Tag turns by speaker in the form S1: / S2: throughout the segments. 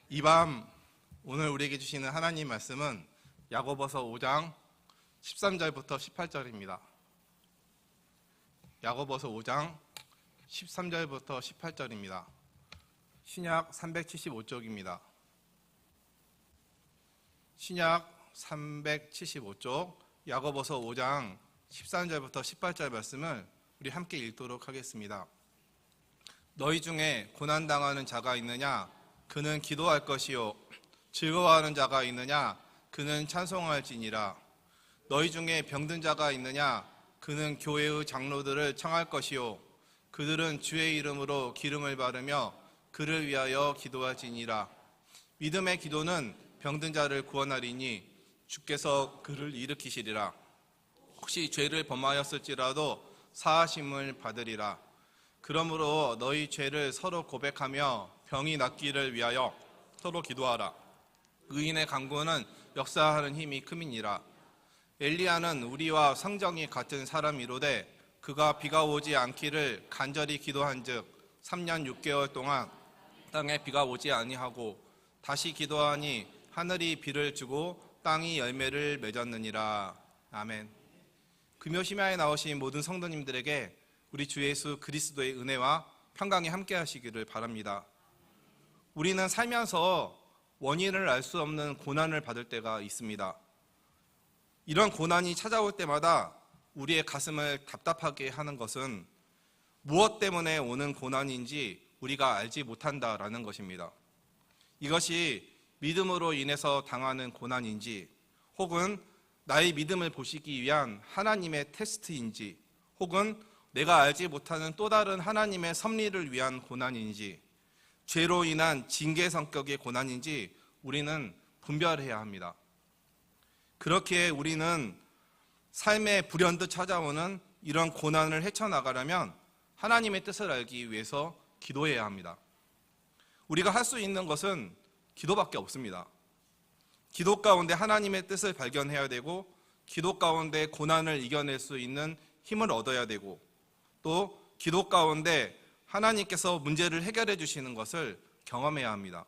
S1: 이 밤 오늘 우리에게 주시는 하나님 말씀은 야고보서 5장 13절부터 18절입니다. 야고보서 5장 13절부터 18절입니다. 신약 375쪽입니다. 신약 375쪽 야고보서 5장 13절부터 18절 말씀을 우리 함께 읽도록 하겠습니다. 너희 중에 고난당하는 자가 있느냐? 그는 기도할 것이요. 즐거워하는 자가 있느냐? 그는 찬송할지니라. 너희 중에 병든 자가 있느냐? 그는 교회의 장로들을 청할 것이요. 그들은 주의 이름으로 기름을 바르며 그를 위하여 기도할지니라. 믿음의 기도는 병든 자를 구원하리니 주께서 그를 일으키시리라. 혹시 죄를 범하였을지라도 사하심을 받으리라. 그러므로 너희 죄를 서로 고백하며 병이 낫기를 위하여 서로 기도하라. 의인의 간구는 역사하는 힘이 큼이니라. 엘리야는 우리와 성정이 같은 사람이로되 그가 비가 오지 않기를 간절히 기도한즉 3년 6개월 동안 땅에 비가 오지 아니하고 다시 기도하니 하늘이 비를 주고 땅이 열매를 맺었느니라. 아멘. 금요심야에 나오신 모든 성도님들에게 우리 주 예수 그리스도의 은혜와 평강이 함께 하시기를 바랍니다. 우리는 살면서 원인을 알 수 없는 고난을 받을 때가 있습니다. 이런 고난이 찾아올 때마다 우리의 가슴을 답답하게 하는 것은 무엇 때문에 오는 고난인지 우리가 알지 못한다라는 것입니다. 이것이 믿음으로 인해서 당하는 고난인지, 혹은 나의 믿음을 보시기 위한 하나님의 테스트인지, 혹은 내가 알지 못하는 또 다른 하나님의 섭리를 위한 고난인지, 죄로 인한 징계 성격의 고난인지 우리는 분별해야 합니다. 그렇게 우리는 삶에 불현듯 찾아오는 이런 고난을 헤쳐나가려면 하나님의 뜻을 알기 위해서 기도해야 합니다. 우리가 할 수 있는 것은 기도밖에 없습니다. 기도 가운데 하나님의 뜻을 발견해야 되고, 기도 가운데 고난을 이겨낼 수 있는 힘을 얻어야 되고, 또 기도 가운데 하나님께서 문제를 해결해 주시는 것을 경험해야 합니다.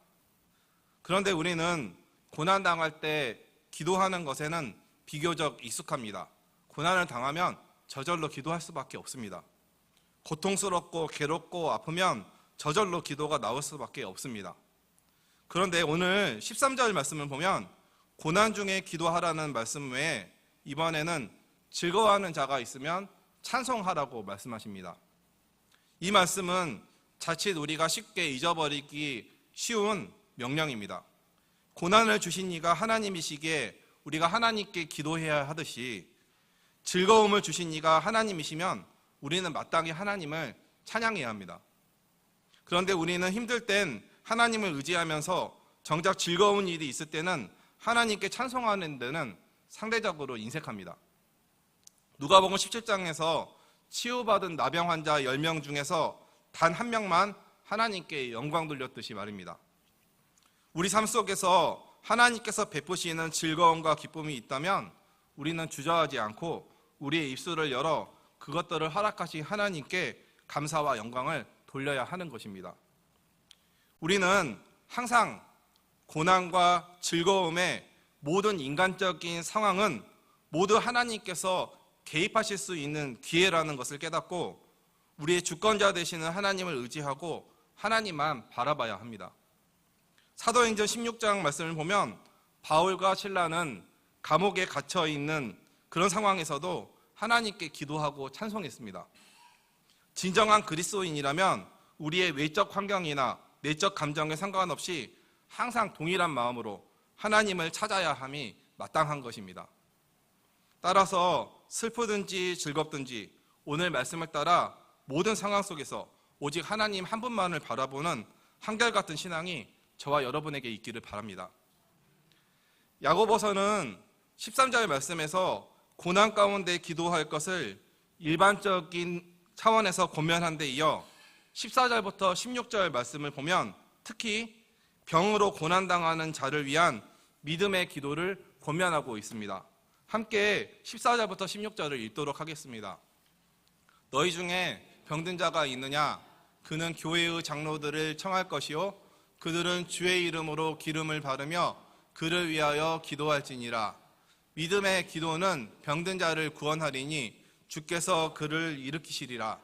S1: 그런데 우리는 고난당할 때 기도하는 것에는 비교적 익숙합니다. 고난을 당하면 저절로 기도할 수밖에 없습니다. 고통스럽고 괴롭고 아프면 저절로 기도가 나올 수밖에 없습니다. 그런데 오늘 13절 말씀을 보면 고난 중에 기도하라는 말씀 외에 이번에는 즐거워하는 자가 있으면 찬송하라고 말씀하십니다. 이 말씀은 자칫 우리가 쉽게 잊어버리기 쉬운 명령입니다. 고난을 주신 이가 하나님이시기에 우리가 하나님께 기도해야 하듯이, 즐거움을 주신 이가 하나님이시면 우리는 마땅히 하나님을 찬양해야 합니다. 그런데 우리는 힘들 땐 하나님을 의지하면서 정작 즐거운 일이 있을 때는 하나님께 찬송하는 데는 상대적으로 인색합니다. 누가복음 17장에서 치유받은 나병 환자 10명 중에서 단 한 명만 하나님께 영광 돌렸듯이 말입니다. 우리 삶 속에서 하나님께서 베푸시는 즐거움과 기쁨이 있다면 우리는 주저하지 않고 우리의 입술을 열어 그것들을 허락하신 하나님께 감사와 영광을 돌려야 하는 것입니다. 우리는 항상 고난과 즐거움의 모든 인간적인 상황은 모두 하나님께서 개입하실 수 있는 기회라는 것을 깨닫고 우리의 주권자 되시는 하나님을 의지하고 하나님만 바라봐야 합니다. 사도행전 16장 말씀을 보면 바울과 실라는 감옥에 갇혀 있는 그런 상황에서도 하나님께 기도하고 찬송했습니다. 진정한 그리스도인이라면 우리의 외적 환경이나 내적 감정에 상관없이 항상 동일한 마음으로 하나님을 찾아야 함이 마땅한 것입니다. 따라서 슬프든지 즐겁든지 오늘 말씀을 따라 모든 상황 속에서 오직 하나님 한 분만을 바라보는 한결같은 신앙이 저와 여러분에게 있기를 바랍니다. 야고보서는 13절 말씀에서 고난 가운데 기도할 것을 일반적인 차원에서 권면한 데 이어 14절부터 16절 말씀을 보면 특히 병으로 고난당하는 자를 위한 믿음의 기도를 권면하고 있습니다. 함께 14절부터 16절을 읽도록 하겠습니다. 너희 중에 병든 자가 있느냐? 그는 교회의 장로들을 청할 것이요 그들은 주의 이름으로 기름을 바르며 그를 위하여 기도할지니라. 믿음의 기도는 병든 자를 구원하리니 주께서 그를 일으키시리라.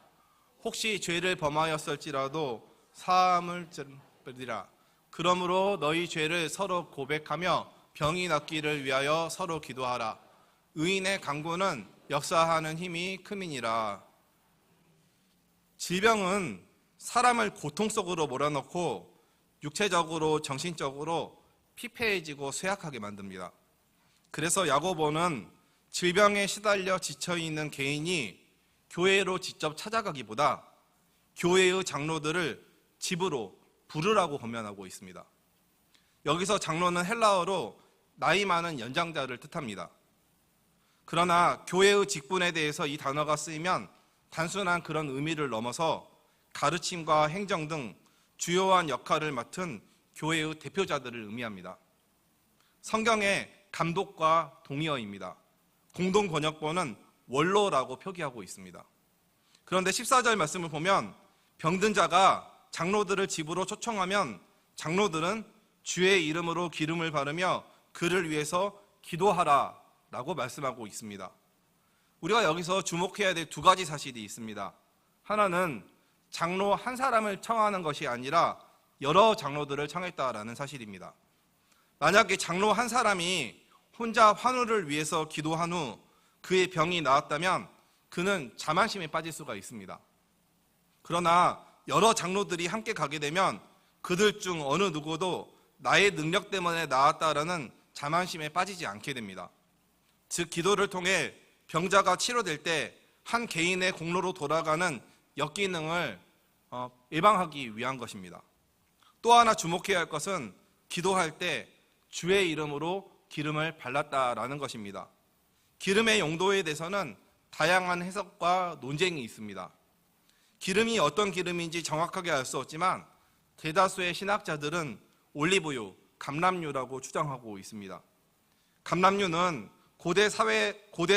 S1: 혹시 죄를 범하였을지라도 사함을 받으리라. 그러므로 너희 죄를 서로 고백하며 병이 낫기를 위하여 서로 기도하라. 의인의 간구는 역사하는 힘이 큼이니라. 질병은 사람을 고통 속으로 몰아넣고 육체적으로 정신적으로 피폐해지고 쇠약하게 만듭니다. 그래서 야고보는 질병에 시달려 지쳐있는 개인이 교회로 직접 찾아가기보다 교회의 장로들을 집으로 부르라고 권면하고 있습니다. 여기서 장로는 헬라어로 나이 많은 연장자를 뜻합니다. 그러나 교회의 직분에 대해서 이 단어가 쓰이면 단순한 그런 의미를 넘어서 가르침과 행정 등 주요한 역할을 맡은 교회의 대표자들을 의미합니다. 성경의 감독과 동의어입니다. 공동 번역본은 원로라고 표기하고 있습니다. 그런데 14절 말씀을 보면 병든 자가 장로들을 집으로 초청하면 장로들은 주의 이름으로 기름을 바르며 그를 위해서 기도하라 라고 말씀하고 있습니다. 우리가 여기서 주목해야 될 두 가지 사실이 있습니다. 하나는 장로 한 사람을 청하는 것이 아니라 여러 장로들을 청했다라는 사실입니다. 만약에 장로 한 사람이 혼자 환우를 위해서 기도한 후 그의 병이 나았다면 그는 자만심에 빠질 수가 있습니다. 그러나 여러 장로들이 함께 가게 되면 그들 중 어느 누구도 나의 능력 때문에 나았다라는 자만심에 빠지지 않게 됩니다. 즉 기도를 통해 병자가 치료될 때 한 개인의 공로로 돌아가는 역기능을 예방하기 위한 것입니다. 또 하나 주목해야 할 것은 기도할 때 주의 이름으로 기름을 발랐다라는 것입니다. 기름의 용도에 대해서는 다양한 해석과 논쟁이 있습니다. 기름이 어떤 기름인지 정확하게 알 수 없지만 대다수의 신학자들은 올리브유, 감람유라고 추정하고 있습니다. 감람유는 고대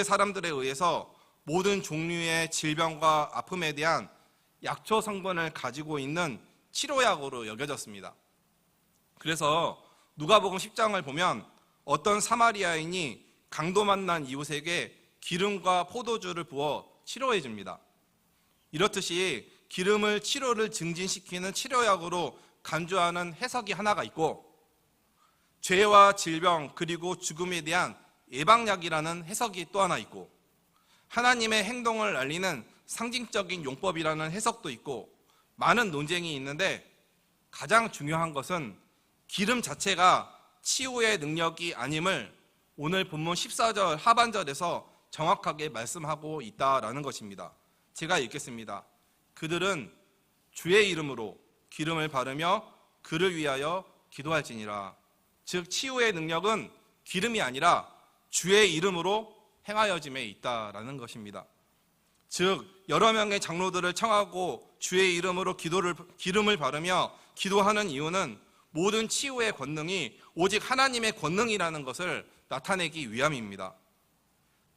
S1: 사람들에 의해서 모든 종류의 질병과 아픔에 대한 약초 성분을 가지고 있는 치료약으로 여겨졌습니다. 그래서 누가복음 10장을 보면 어떤 사마리아인이 강도 만난 이웃에게 기름과 포도주를 부어 치료해 줍니다. 이렇듯이 기름을 치료를 증진시키는 치료약으로 간주하는 해석이 하나가 있고 죄와 질병 그리고 죽음에 대한 예방약이라는 해석이 또 하나 있고 하나님의 행동을 알리는 상징적인 용법이라는 해석도 있고 많은 논쟁이 있는데 가장 중요한 것은 기름 자체가 치유의 능력이 아님을 오늘 본문 14절 하반절에서 정확하게 말씀하고 있다라는 것입니다. 제가 읽겠습니다. 그들은 주의 이름으로 기름을 바르며 그를 위하여 기도할지니라. 즉 치유의 능력은 기름이 아니라 주의 이름으로 행하여짐에 있다라는 것입니다. 즉 여러 명의 장로들을 청하고 주의 이름으로 기름을 바르며 기도하는 이유는 모든 치유의 권능이 오직 하나님의 권능이라는 것을 나타내기 위함입니다.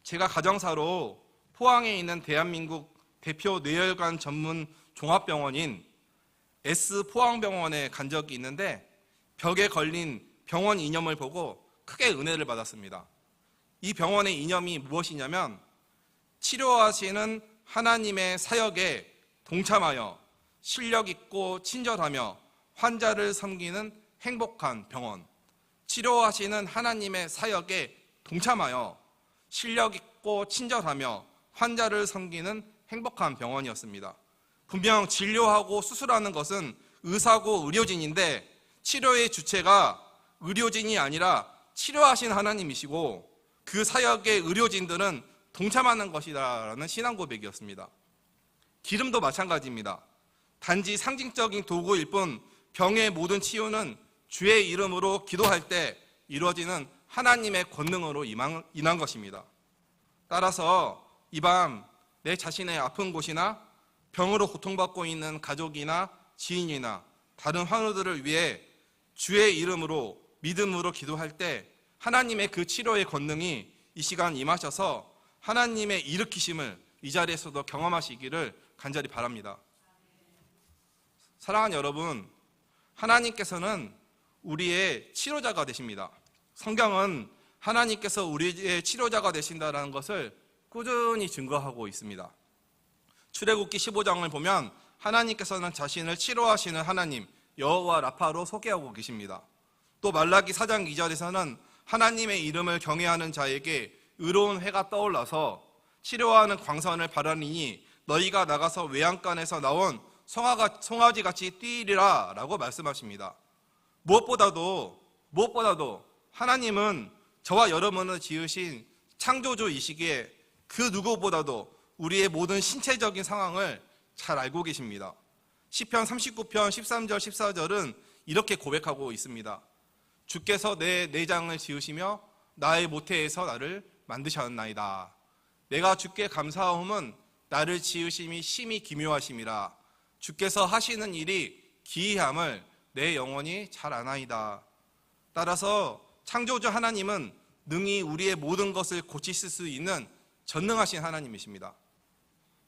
S1: 제가 가정사로 포항에 있는 대한민국 대표 뇌혈관 전문 종합병원인 S포항병원에 간 적이 있는데 벽에 걸린 병원 이념을 보고 크게 은혜를 받았습니다. 이 병원의 이념이 무엇이냐면 치료하시는 하나님의 사역에 동참하여 실력 있고 친절하며 환자를 섬기는 행복한 병원. 치료하시는 하나님의 사역에 동참하여 실력 있고 친절하며 환자를 섬기는 행복한 병원이었습니다. 분명 진료하고 수술하는 것은 의사고 의료진인데 치료의 주체가 의료진이 아니라 치료하신 하나님이시고 그 사역의 의료진들은 동참하는 것이다라는 신앙 고백이었습니다. 기름도 마찬가지입니다. 단지 상징적인 도구일 뿐 병의 모든 치유는 주의 이름으로 기도할 때 이루어지는 하나님의 권능으로 인한 것입니다. 따라서 이 밤 내 자신의 아픈 곳이나 병으로 고통받고 있는 가족이나 지인이나 다른 환우들을 위해 주의 이름으로 믿음으로 기도할 때 하나님의 그 치료의 권능이 이 시간 임하셔서 하나님의 일으키심을 이 자리에서도 경험하시기를 간절히 바랍니다. 사랑하는 여러분, 하나님께서는 우리의 치료자가 되십니다. 성경은 하나님께서 우리의 치료자가 되신다는 것을 꾸준히 증거하고 있습니다. 출애굽기 15장을 보면 하나님께서는 자신을 치료하시는 하나님 여호와 라파로 소개하고 계십니다. 또 말라기 4장 2절에서는 하나님의 이름을 경외하는 자에게 의로운 해가 떠올라서 치료하는 광선을 바라리니 너희가 나가서 외양간에서 나온 송아지같이 뛰리라 라고 말씀하십니다. 무엇보다도 하나님은 저와 여러분을 지으신 창조주이시기에 그 누구보다도 우리의 모든 신체적인 상황을 잘 알고 계십니다. 시편 39편 13절 14절은 이렇게 고백하고 있습니다. 주께서 내 내장을 지으시며 나의 모태에서 나를 만드셨나이다. 내가 주께 감사하옴은 나를 지으심이 심히 기묘하심이라. 주께서 하시는 일이 기이함을 내 영혼이 잘 아나이다. 따라서 창조주 하나님은 능히 우리의 모든 것을 고치실 수 있는 전능하신 하나님이십니다.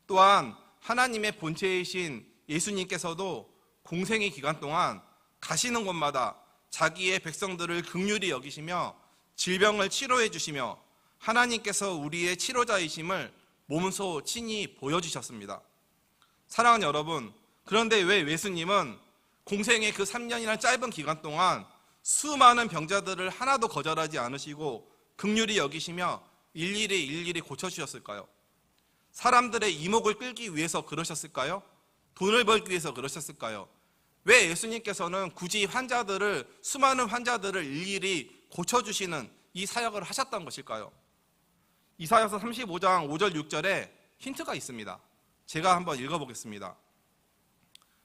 S1: 또한 하나님의 본체이신 예수님께서도 공생의 기간 동안 가시는 곳마다 자기의 백성들을 긍휼히 여기시며 질병을 치료해 주시며 하나님께서 우리의 치료자이심을 몸소 친히 보여주셨습니다. 사랑하는 여러분, 그런데 왜 예수님은 공생의 그 3년이라는 짧은 기간 동안 수많은 병자들을 하나도 거절하지 않으시고 긍휼히 여기시며 일일이 고쳐주셨을까요? 사람들의 이목을 끌기 위해서 그러셨을까요? 돈을 벌기 위해서 그러셨을까요? 왜 예수님께서는 굳이 수많은 환자들을 일일이 고쳐주시는 이 사역을 하셨던 것일까요? 이사야서 35장 5절 6절에 힌트가 있습니다. 제가 한번 읽어보겠습니다.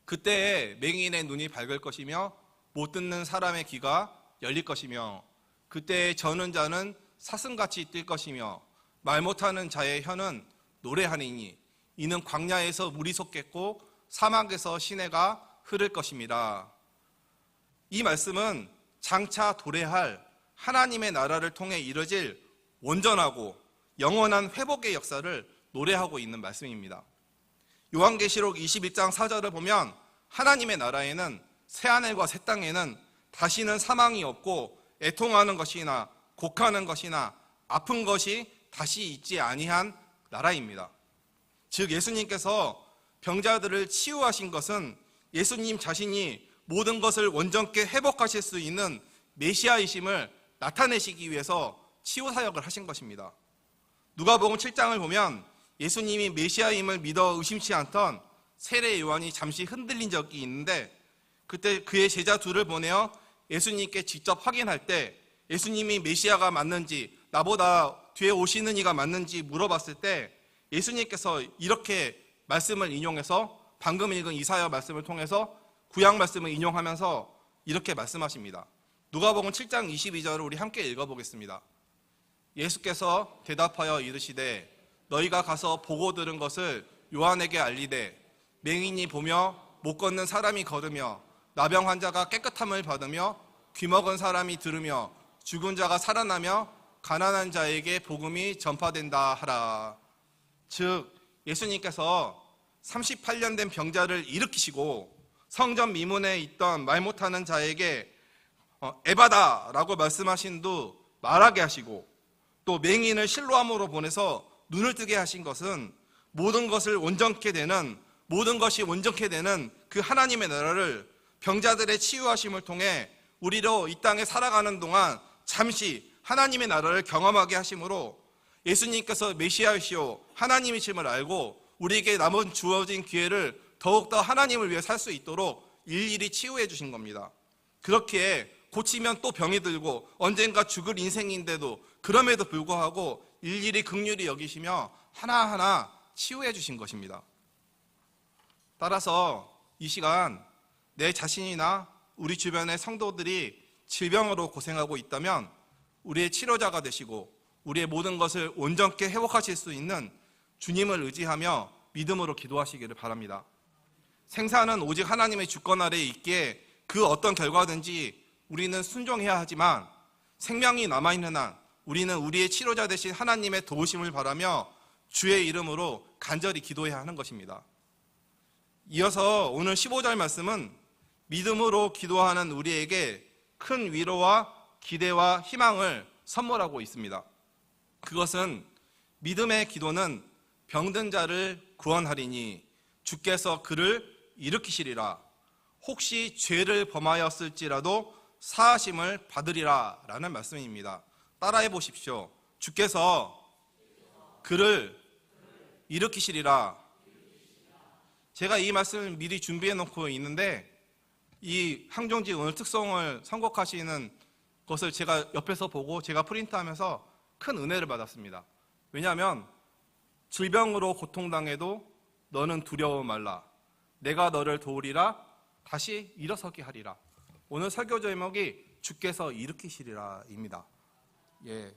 S1: 그때에 맹인의 눈이 밝을 것이며 못 듣는 사람의 귀가 열릴 것이며 그때에 저는 자는 사슴같이 뛸 것이며 말 못하는 자의 혀는 노래하니니 이는 광야에서 물이 솟겠고 사막에서 시내가 흐를 것입니다. 이 말씀은 장차 도래할 하나님의 나라를 통해 이뤄질 온전하고 영원한 회복의 역사를 노래하고 있는 말씀입니다. 요한계시록 21장 4절을 보면 하나님의 나라에는 새하늘과 새 땅에는 다시는 사망이 없고 애통하는 것이나 곡하는 것이나 아픈 것이 다시 있지 아니한 나라입니다. 즉 예수님께서 병자들을 치유하신 것은 예수님 자신이 모든 것을 온전케 회복하실 수 있는 메시아이심을 나타내시기 위해서 치유 사역을 하신 것입니다. 누가복음 7장을 보면 예수님이 메시아임을 믿어 의심치 않던 세례 요한이 잠시 흔들린 적이 있는데 그때 그의 제자 둘을 보내어 예수님께 직접 확인할 때 예수님이 메시아가 맞는지 나보다 뒤에 오시는 이가 맞는지 물어봤을 때 예수님께서 이렇게 말씀을 인용해서 방금 읽은 이사야 말씀을 통해서 구약 말씀을 인용하면서 이렇게 말씀하십니다. 누가복음 7장 22절을 우리 함께 읽어보겠습니다. 예수께서 대답하여 이르시되 너희가 가서 보고 들은 것을 요한에게 알리되 맹인이 보며 못 걷는 사람이 걸으며 나병 환자가 깨끗함을 받으며 귀먹은 사람이 들으며 죽은 자가 살아나며 가난한 자에게 복음이 전파된다 하라. 즉 예수님께서 38년 된 병자를 일으키시고 성전 미문에 있던 말 못하는 자에게 에바다라고 말씀하신 후 말하게 하시고 또 맹인을 실로암으로 보내서 눈을 뜨게 하신 것은 모든 것이 온전케 되는 그 하나님의 나라를 병자들의 치유하심을 통해 우리로 이 땅에 살아가는 동안 잠시 하나님의 나라를 경험하게 하심으로 예수님께서 메시아이시오 하나님이심을 알고 우리에게 남은 주어진 기회를 더욱더 하나님을 위해 살 수 있도록 일일이 치유해 주신 겁니다. 그렇기에 고치면 또 병이 들고 언젠가 죽을 인생인데도 그럼에도 불구하고 일일이 긍휼히 여기시며 하나하나 치유해 주신 것입니다. 따라서 이 시간 내 자신이나 우리 주변의 성도들이 질병으로 고생하고 있다면 우리의 치료자가 되시고 우리의 모든 것을 온전케 회복하실 수 있는 주님을 의지하며 믿음으로 기도하시기를 바랍니다. 생사는 오직 하나님의 주권 아래에 있기에 그 어떤 결과든지 우리는 순종해야 하지만 생명이 남아있는 한 우리는 우리의 치료자 되신 하나님의 도우심을 바라며 주의 이름으로 간절히 기도해야 하는 것입니다. 이어서 오늘 15절 말씀은 믿음으로 기도하는 우리에게 큰 위로와 기대와 희망을 선물하고 있습니다. 그것은 믿음의 기도는 병든 자를 구원하리니 주께서 그를 일으키시리라. 혹시 죄를 범하였을지라도 사하심을 받으리라 라는 말씀입니다. 따라해 보십시오. 주께서 그를 일으키시리라. 제가 이 말씀을 미리 준비해 놓고 있는데 이 항정지 오늘 특송을 선곡하시는 것을 제가 옆에서 보고 제가 프린트하면서 큰 은혜를 받았습니다. 왜냐하면 질병으로 고통당해도 너는 두려워 말라. 내가 너를 도우리라. 다시 일어서게 하리라. 오늘 설교 제목이 주께서 일으키시리라입니다. 예.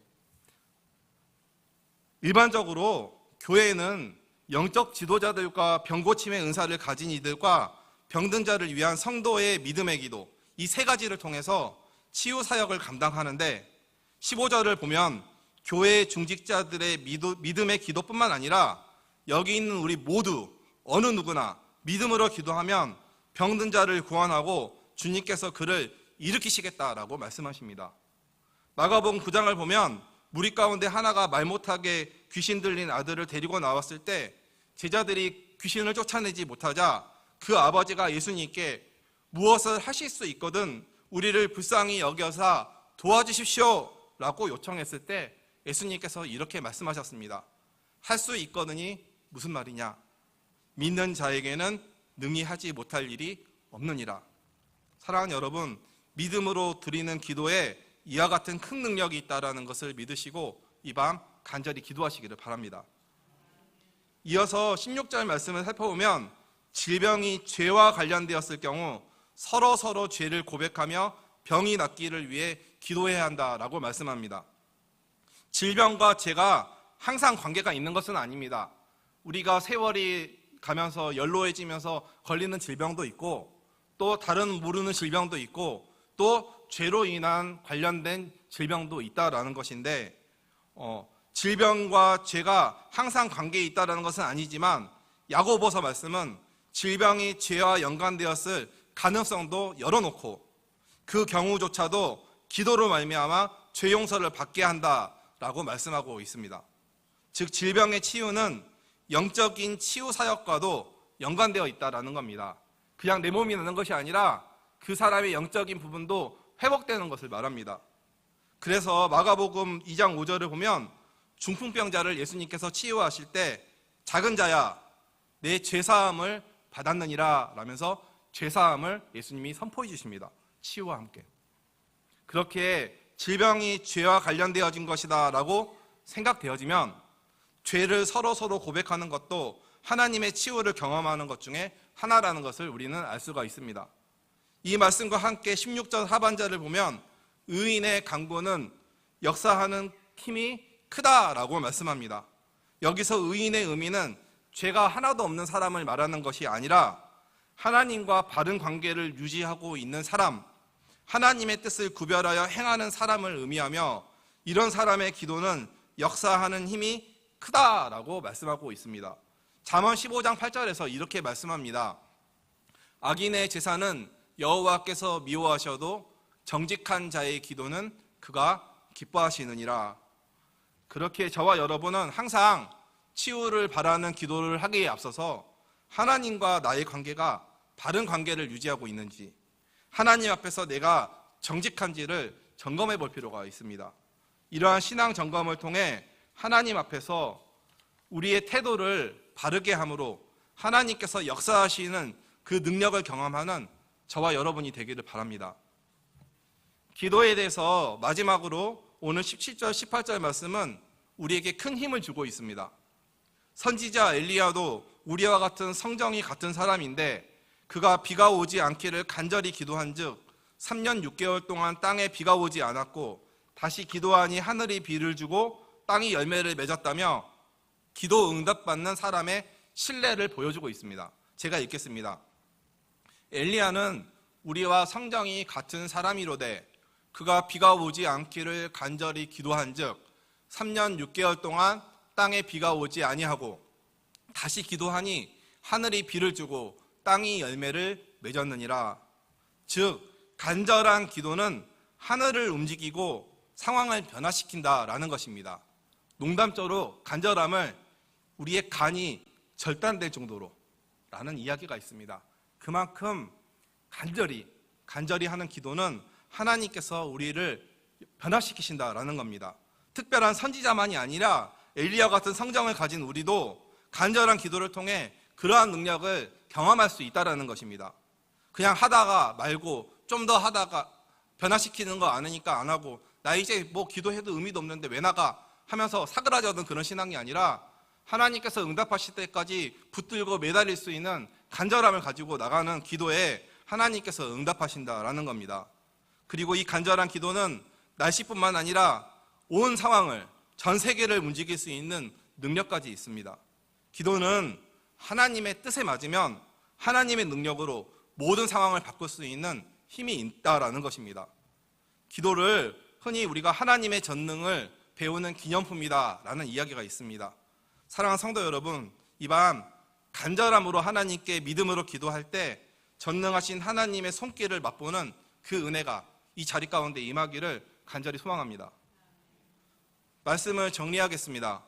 S1: 일반적으로 교회는 영적 지도자들과 병고침의 은사를 가진 이들과 병든 자를 위한 성도의 믿음의 기도, 이 세 가지를 통해서 치유 사역을 감당하는데 15절을 보면 교회의 중직자들의 믿음의 기도뿐만 아니라 여기 있는 우리 모두 어느 누구나 믿음으로 기도하면 병든 자를 구원하고 주님께서 그를 일으키시겠다라고 말씀하십니다. 마가복음 9장을 보면 무리 가운데 하나가 말 못하게 귀신 들린 아들을 데리고 나왔을 때 제자들이 귀신을 쫓아내지 못하자 그 아버지가 예수님께 무엇을 하실 수 있거든 우리를 불쌍히 여겨서 도와주십시오 라고 요청했을 때 예수님께서 이렇게 말씀하셨습니다. 할 수 있거든이 무슨 말이냐? 믿는 자에게는 능히 하지 못할 일이 없느니라. 사랑하는 여러분, 믿음으로 드리는 기도에 이와 같은 큰 능력이 있다는 것을 믿으시고 이 밤 간절히 기도하시기를 바랍니다. 이어서 16절 말씀을 살펴보면 질병이 죄와 관련되었을 경우 서로 죄를 고백하며 병이 낫기를 위해 기도해야 한다라고 말씀합니다. 질병과 죄가 항상 관계가 있는 것은 아닙니다. 우리가 세월이 가면서 연로해지면서 걸리는 질병도 있고 또 다른 모르는 질병도 있고 또 죄로 인한 관련된 질병도 있다라는 것인데 질병과 죄가 항상 관계에 있다는 것은 아니지만 야고보서 말씀은 질병이 죄와 연관되었을 가능성도 열어놓고 그 경우조차도 기도로 말미암아 죄 용서를 받게 한다라고 말씀하고 있습니다. 즉 질병의 치유는 영적인 치유 사역과도 연관되어 있다라는 겁니다. 그냥 내 몸이 나는 것이 아니라 그 사람의 영적인 부분도 회복되는 것을 말합니다. 그래서 마가복음 2장 5절을 보면 중풍병자를 예수님께서 치유하실 때 작은 자야 내 죄사함을 받았느니라 라면서 죄사함을 예수님이 선포해 주십니다. 치유와 함께. 그렇게 질병이 죄와 관련되어진 것이다 라고 생각되어지면 죄를 서로 고백하는 것도 하나님의 치유를 경험하는 것 중에 하나라는 것을 우리는 알 수가 있습니다. 이 말씀과 함께 16절 하반절을 보면 의인의 간구는 역사하는 힘이 크다라고 말씀합니다. 여기서 의인의 의미는 죄가 하나도 없는 사람을 말하는 것이 아니라 하나님과 바른 관계를 유지하고 있는 사람, 하나님의 뜻을 구별하여 행하는 사람을 의미하며 이런 사람의 기도는 역사하는 힘이 크다라고 말씀하고 있습니다. 잠언 15장 8절에서 이렇게 말씀합니다. 악인의 제사는 여호와께서 미워하셔도 정직한 자의 기도는 그가 기뻐하시느니라. 그렇게 저와 여러분은 항상 치유를 바라는 기도를 하기에 앞서서 하나님과 나의 관계가 바른 관계를 유지하고 있는지, 하나님 앞에서 내가 정직한지를 점검해 볼 필요가 있습니다. 이러한 신앙 점검을 통해 하나님 앞에서 우리의 태도를 바르게 함으로 하나님께서 역사하시는 그 능력을 경험하는 저와 여러분이 되기를 바랍니다. 기도에 대해서 마지막으로 오늘 17절, 18절 말씀은 우리에게 큰 힘을 주고 있습니다. 선지자 엘리야도 우리와 같은 성정이 같은 사람인데 그가 비가 오지 않기를 간절히 기도한 즉 3년 6개월 동안 땅에 비가 오지 않았고 다시 기도하니 하늘이 비를 주고 땅이 열매를 맺었다며 기도 응답받는 사람의 신뢰를 보여주고 있습니다. 제가 읽겠습니다. 엘리야는 우리와 성정이 같은 사람이로되 그가 비가 오지 않기를 간절히 기도한 즉 3년 6개월 동안 땅에 비가 오지 아니하고 다시 기도하니 하늘이 비를 주고 땅이 열매를 맺었느니라. 즉 간절한 기도는 하늘을 움직이고 상황을 변화시킨다라는 것입니다. 농담조로 간절함을 우리의 간이 절단될 정도로 라는 이야기가 있습니다. 그만큼 간절히 하는 기도는 하나님께서 우리를 변화시키신다라는 겁니다. 특별한 선지자만이 아니라 엘리야 같은 성정을 가진 우리도 간절한 기도를 통해 그러한 능력을 경험할 수 있다는 것입니다. 그냥 하다가 말고 좀 더 하다가 변화시키는 거 아니니까 안 하고 나 이제 뭐 기도해도 의미도 없는데 왜 나가 하면서 사그라져든 그런 신앙이 아니라 하나님께서 응답하실 때까지 붙들고 매달릴 수 있는 간절함을 가지고 나가는 기도에 하나님께서 응답하신다라는 겁니다. 그리고 이 간절한 기도는 날씨뿐만 아니라 온 상황을, 전 세계를 움직일 수 있는 능력까지 있습니다. 기도는 하나님의 뜻에 맞으면 하나님의 능력으로 모든 상황을 바꿀 수 있는 힘이 있다라는 것입니다. 기도를 흔히 우리가 하나님의 전능을 배우는 기념품이다라는 이야기가 있습니다. 사랑하는 성도 여러분, 이 밤 간절함으로 하나님께 믿음으로 기도할 때 전능하신 하나님의 손길을 맛보는 그 은혜가 이 자리 가운데 임하기를 간절히 소망합니다. 말씀을 정리하겠습니다.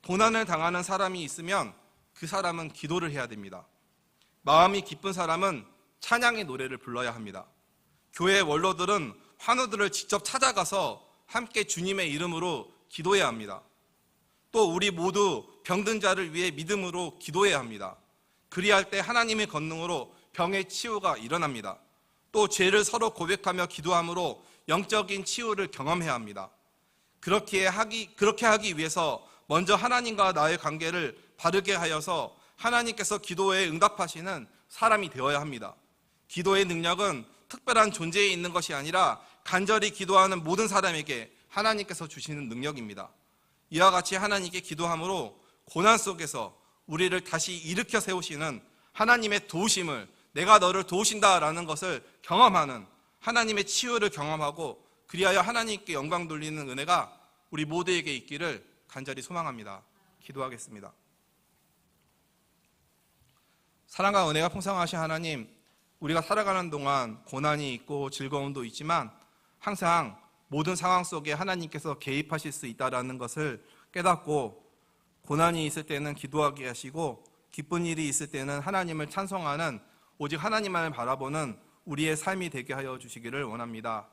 S1: 고난을 당하는 사람이 있으면 그 사람은 기도를 해야 됩니다. 마음이 기쁜 사람은 찬양의 노래를 불러야 합니다. 교회 원로들은 환우들을 직접 찾아가서 함께 주님의 이름으로 기도해야 합니다. 또 우리 모두 병든 자를 위해 믿음으로 기도해야 합니다. 그리할 때 하나님의 권능으로 병의 치유가 일어납니다. 또 죄를 서로 고백하며 기도함으로 영적인 치유를 경험해야 합니다. 그렇게 하기 위해서 먼저 하나님과 나의 관계를 바르게 하여서 하나님께서 기도에 응답하시는 사람이 되어야 합니다. 기도의 능력은 특별한 존재에 있는 것이 아니라 간절히 기도하는 모든 사람에게 하나님께서 주시는 능력입니다. 이와 같이 하나님께 기도함으로 고난 속에서 우리를 다시 일으켜 세우시는 하나님의 도우심을, 내가 너를 도우신다라는 것을 경험하는, 하나님의 치유를 경험하고 그리하여 하나님께 영광 돌리는 은혜가 우리 모두에게 있기를 간절히 소망합니다. 기도하겠습니다. 사랑과 은혜가 풍성하신 하나님, 우리가 살아가는 동안 고난이 있고 즐거움도 있지만 항상 모든 상황 속에 하나님께서 개입하실 수 있다는 것을 깨닫고, 고난이 있을 때는 기도하게 하시고 기쁜 일이 있을 때는 하나님을 찬송하는, 오직 하나님만을 바라보는 우리의 삶이 되게 하여 주시기를 원합니다.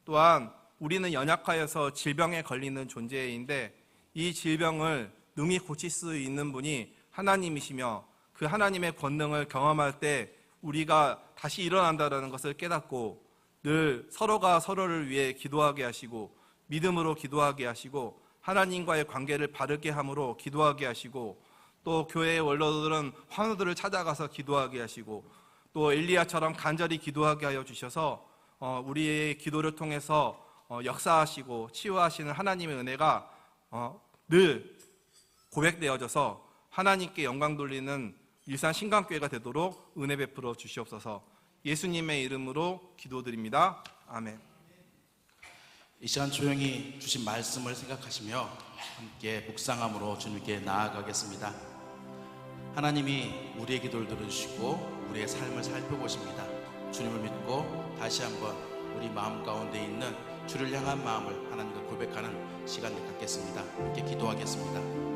S1: 또한 우리는 연약하여서 질병에 걸리는 존재인데 이 질병을 능히 고칠 수 있는 분이 하나님이시며 그 하나님의 권능을 경험할 때 우리가 다시 일어난다는 것을 깨닫고 늘 서로가 서로를 위해 기도하게 하시고 믿음으로 기도하게 하시고 하나님과의 관계를 바르게 함으로 기도하게 하시고, 또 교회의 원로들은 환우들을 찾아가서 기도하게 하시고, 또 엘리야처럼 간절히 기도하게 하여 주셔서 우리의 기도를 통해서 역사하시고 치유하시는 하나님의 은혜가 늘 고백되어져서 하나님께 영광 돌리는 일산 신강교회가 되도록 은혜 베풀어 주시옵소서. 예수님의 이름으로 기도드립니다. 아멘.
S2: 이 시간 조용히 주신 말씀을 생각하시며 함께 묵상함으로 주님께 나아가겠습니다. 하나님이 우리의 기도를 들으시고 우리의 삶을 살펴보십니다. 주님을 믿고 다시 한번 우리 마음 가운데 있는 주를 향한 마음을 하나님께 고백하는 시간을 갖겠습니다. 함께 기도하겠습니다.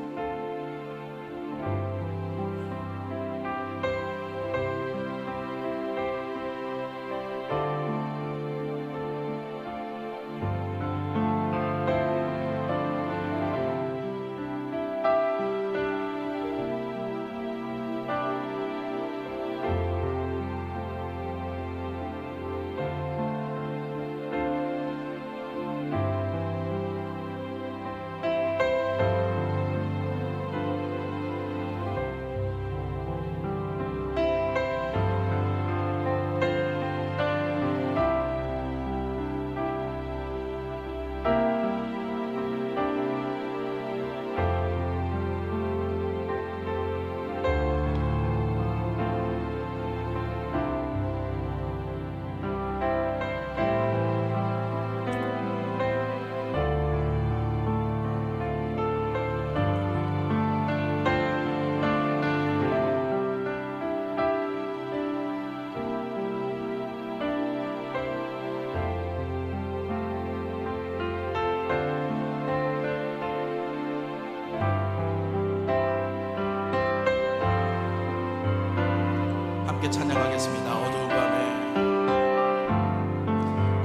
S2: 찬양하겠습니다. 어두운 밤에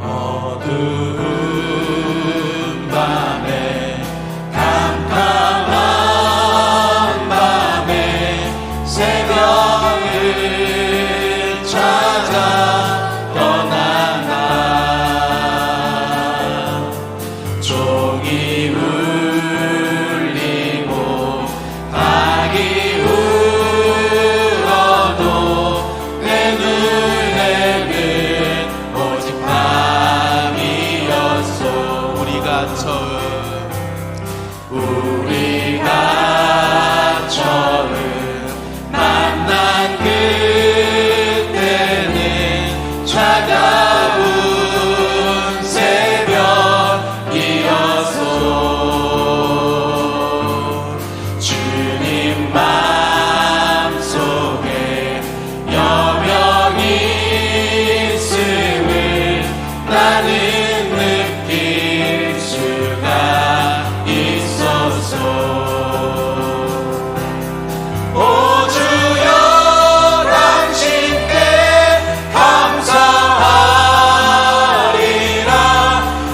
S3: 어두운 밤에 캄캄한 밤에 새벽을 찾아 떠나나 종이 울리고 닭이 울어도 내 눈에는 오직 밤이었소. 우리가 처음 만난 그때는 차가운 새벽이었소. 주님 마음속에 여명이 있음을 나는 느낄 수가 있었소. 오 주여 당신께 감사하리라.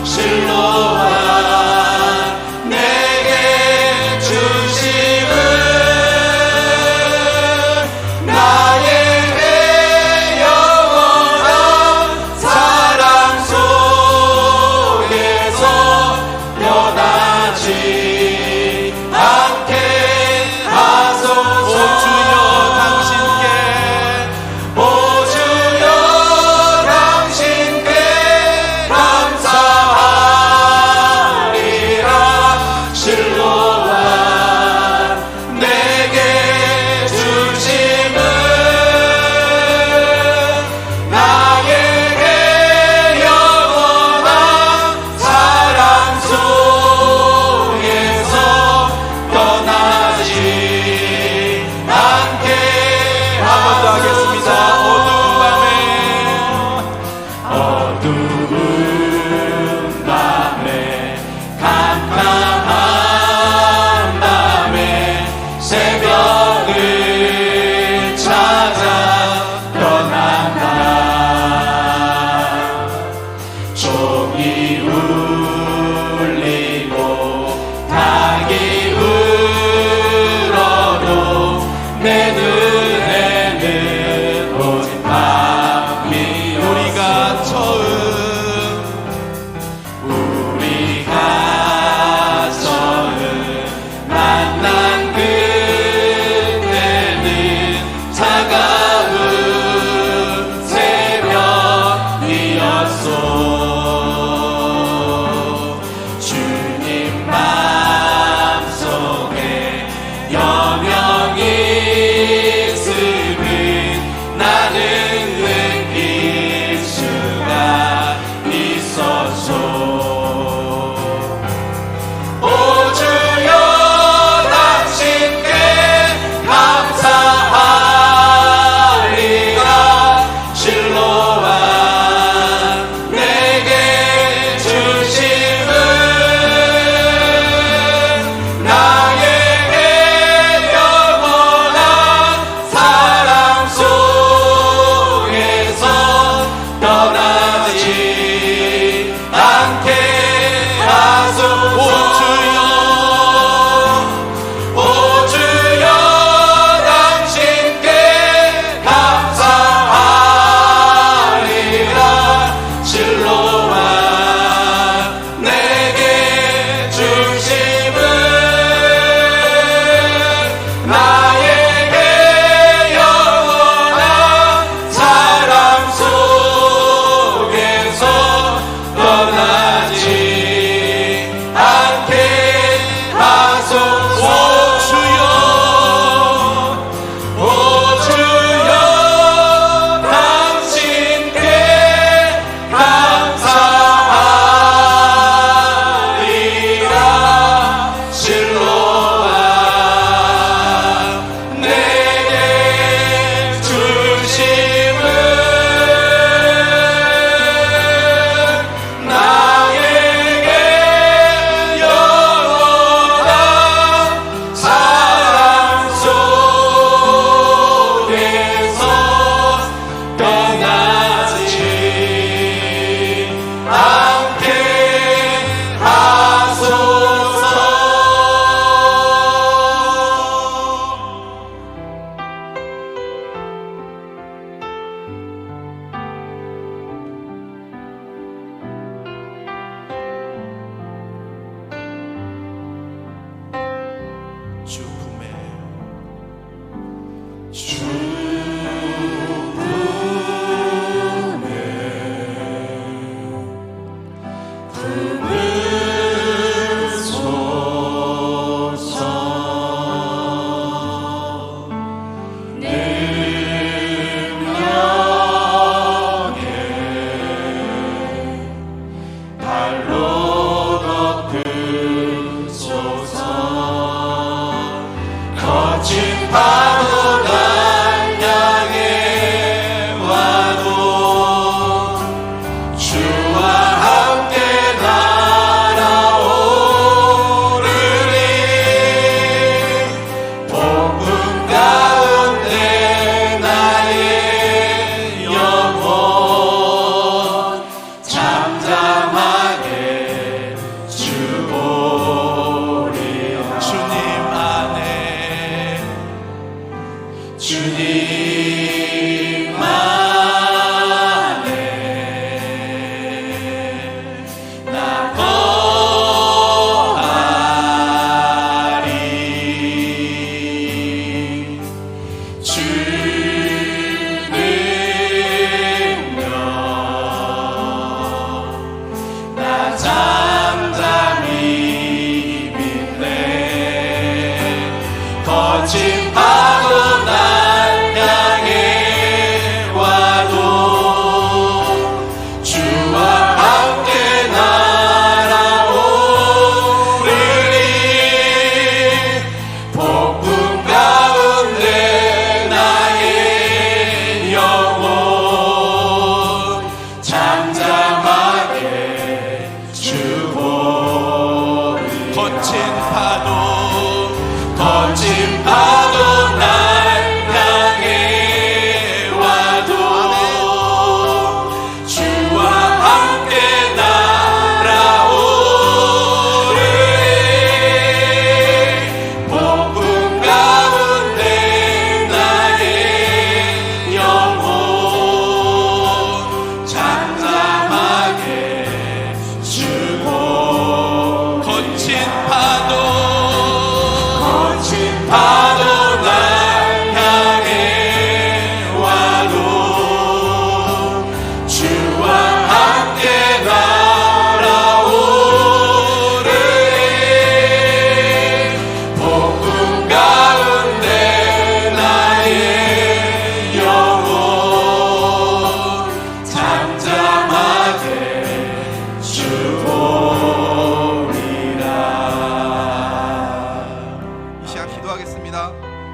S3: 실로와 내게 주심은 나에게 영원한 사랑 속에서 변하지 않게 하소서. 오 주여 당신께 감사하리라. 실로와 내게 주심은 나에게 영원한 사랑 속에서 떠나지 않게 하소서. 어두운 밤에 캄캄한 밤에 새벽을 찾아 떠난다. 종이 울리고 닭이 울어도 내 눈에는 오직 밤이. 우리가 처음 만난 그때는 차가운 새벽이었소. 주님 마음속에 여명이 있음을 나는 느낄 수가 있었소. 오 주여 당신께 감사하리라. 실로와 내게 주심은 나에게 영원한 사랑 속에서 떠나지 않게 하소서. 오 주여 당신께 감사하리라. 실로와 내게 주심은 나에게 영원한 사랑 속에서 떠나지 거친 파도 날 향해 와도 주와 함께 날아오르리. 복음 가운데 나의 영혼 잠잠하게 주보리라. 주님 안에 주님 안에 나 거하리. 주 능력 나 잠잠히 믿네. 거친 파도 날 향해 와도 주와 함께 날아오르리. 복음 가운데 나의 영혼 잠잠하게 주보리. 거친 파도 날 향해 와도 주와 함께 날아오르리. 복음 가운데 나의 영혼 잠잠하게 주보. 거친 파도 날 향해 와도 주와 함께 날아오르리. 복음 가운데 나의 영혼 잠잠하게 주보리라.
S1: 이 시간 기도하겠습니다.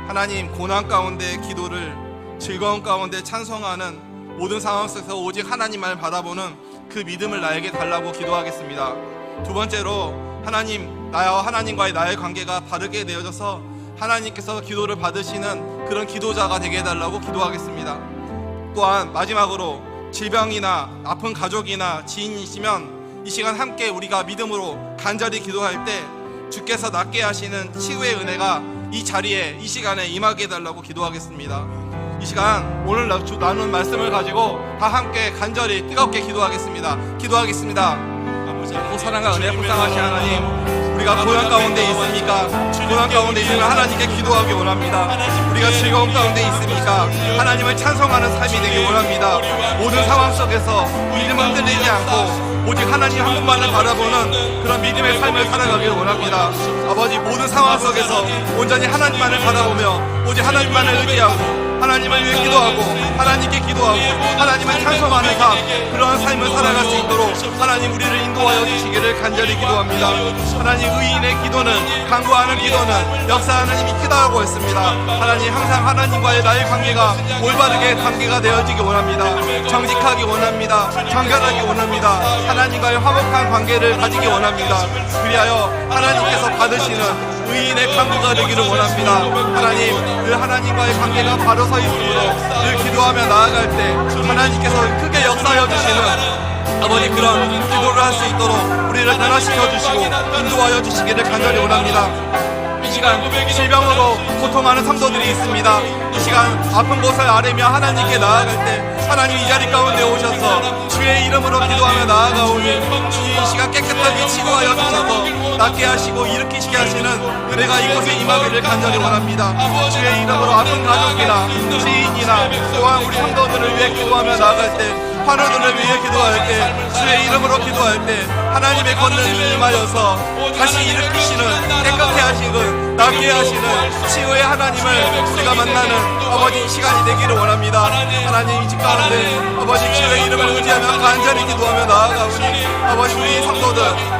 S1: 하나님, 고난 가운데 기도를, 즐거움 가운데 찬송하는 모든 상황 속에서 오직 하나님만 바라보는 그 믿음을 나에게 달라고 기도하겠습니다. 두 번째로, 하나님, 나와 하나님과의 나의 관계가 바르게 되어져서 하나님께서 기도를 받으시는 그런 기도자가 되게 해달라고 기도하겠습니다. 또한 마지막으로, 질병이나 아픈 가족이나 지인이시면 이 시간 함께 우리가 믿음으로 간절히 기도할 때 주께서 낫게 하시는 치유의 은혜가 이 자리에, 이 시간에 임하게 해달라고 기도하겠습니다. 이 시간 오늘 나눈 말씀을 가지고 다 함께 간절히 뜨겁게 기도하겠습니다. 사랑과 은혜 불쌍하신 하나님, 우리가 고난 가운데 있습니까? 고난 가운데 있으면 하나님께 기도하기 원합니다. 우리가 즐거움 가운데 있습니까? 하나님을 찬송하는 삶이 되기 원합니다. 모든 상황 속에서 믿음 흔들리지 않고 오직 하나님 한 분만을 바라보는 그런 믿음의 삶을 살아가길 원합니다. 아버지, 모든 상황 속에서 온전히 하나님만을 바라보며 오직 하나님만을 의지하고 하나님을 위해 기도하고 하나님께 기도하고 하나님을 찬송하는 삶, 그런 삶을 살아갈 수 있도록 하나님 우리를 인도하여 주시기를 간절히 기도합니다. 하나님, 의인의 기도는, 간구하는 기도는 역사하는 힘이 크다고 했습니다. 하나님, 항상 하나님과의 나의 관계가 올바르게 관계가 되어지기 원합니다. 정직하기 원합니다. 정결하기 원합니다. 하나님과의 화목한 관계를 가지기 원합니다. 그리하여 하나님께서 받으시는 의인의 간구가 되기를 원합니다. 하나님, 그 하나님과의 관계가 바로 서 있으므로 늘 기도하며 나아갈 때 하나님께서 크게 역사하여 주시는 아버지, 그런 기도를 할 수 있도록 우리를 변화시켜 주시고 인도하여 주시기를 간절히 원합니다. 이 시간 질병으로 고통하는 성도들이 있습니다. 이 시간 아픈 곳을 아뢰며 하나님께 나아갈 때 하나님 이 자리 가운데 오셔서 주의 이름으로 기도하며 나아가오니 이 시간 깨끗하게 치유하여 주셔서 낫게 하시고 일으키시게 하시는 은혜가 이곳에 임하기를 간절히 원합니다. 주의 이름으로 아픈 가족이나 지인이나 또한 우리 성도들을 위해 기도하며 나아갈 때 환우들을 위해 기도할 때 주의 이름으로 기도할 때 하나님의 권능이 임하여서 다시 일으키시는 깨끗게 하시는 낫게 하시는 치유의 하나님을 우리가 만나는 아버지 시간이 되기를 원합니다. 하나님 이 집 가운데 아버지 주의 이름을 의지하며 간절히 기도하며 나아가오니 아버지 우리 성도들